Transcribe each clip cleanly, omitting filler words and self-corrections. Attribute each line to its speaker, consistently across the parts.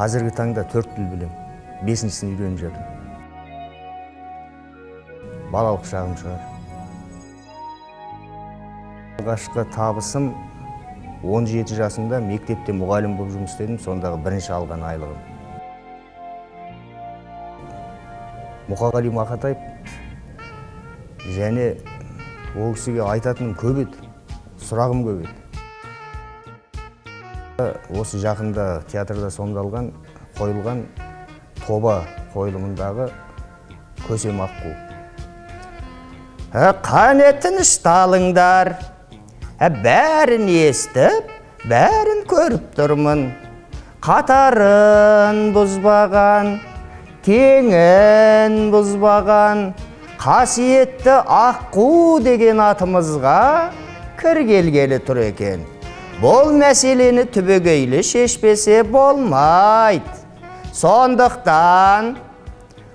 Speaker 1: Қазіргі таңда 4 тіл білем. 5-сін үйреніп жатырмын. Балалық шағым шығар. Алғашқы табысым 17 жасымда мектепте мұғалім болып жұмыс істедім, сондағы бірінші алған айлығым. Мұқағали Мақатаев және ол кісіге айтатыным көп еді, сұрағым көп еді. Осы жақында театрда сомдалған, қойылған Тоба қойылымындағы Көсем Аққу. Қане тынышталыңдар, бәрін естіп, бәрін көріп тұрмын. Қатарын бұзбаған, теңін бұзбаған, қасиетті Аққу деген атымызға кір келгелі тұр екен. Бұл мәселені түбегейлі шешпесе болмайды. Сондықтан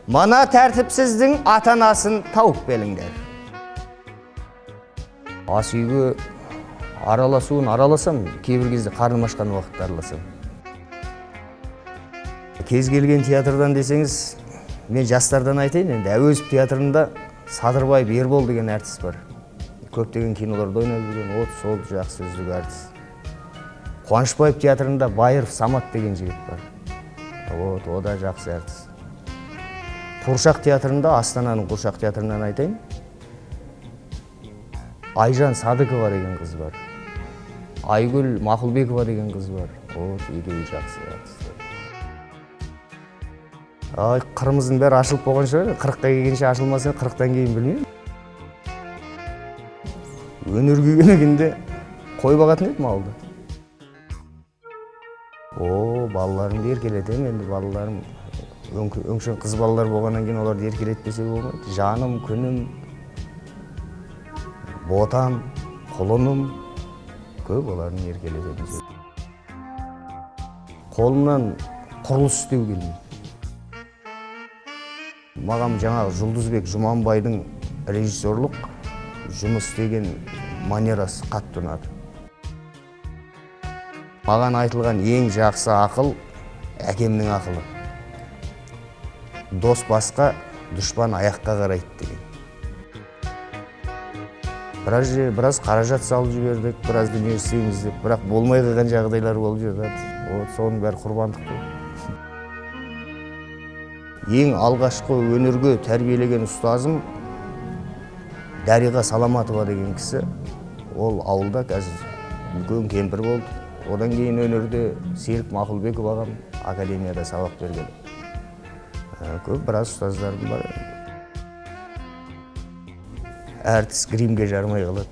Speaker 1: мына тәртіпсіздің ата-анасын тауып келіңдер. Ас үйге араласам, кейбір кезде қарным ашқан уақытта араласам. Кез келген театрдан десеңіз, мен жастардан айтайын, енді Әуезов театрында Садырбаев Ербол деген әртіс бар. Көптеген киноларда ойнап жүрген, от сол жақсы үздік әртіс. Қуанышбаев театрында Байыров Самат деген жігіт бар. О да жақсы әртіс. Қуыршақ театрында, Астананың Қуыршақ театрынан айтайын, Айжан Садыкова деген қыз бар. Айгүл Мақұлбекова деген қыз бар. Екеуі жақсы әртістер. Қырымыздың бәрі ашылып болған шығар. 40-қа келгенше ашылмасын, 40-тан кейін білмеймін. Өнерге келгенде қой бағатын едім ауылда. Балаларымды еркелетем, енді балаларым өңшең қыз балалар болғаннан кейін оларды еркелетпесе болмайды. Жаным, күнім, ботам, құлыным көп оларын еркелетем. Қолымнан құрылыс істеу келмейді. Маған жаңағы Жұлдызбек Жұманбайдың режиссерлық жұмыс істеген манерасы қатты ұнады. Маған айтылған ең жақсы ақыл әкемнің ақылы. Дос басқа, дұшпан аяққа қарайды деген. Біраз қаражат салып жібердік, біраз дүние істейміз деп, бірақ болмай қалған жағдайлар болып жатады. Соның бәрі құрбандық болды. Ең алғашқы өнерге тәрбиелеген ұстазым Дариға Саламатова деген кісі. Ол ауылда қазір үлкен кемпір болды. Одан кейін өнерде Серік Мақұлбеков ағам академияда сабақ берген. Көп біраз ұстаздарым бар. Әртіс гримге жармай қалады.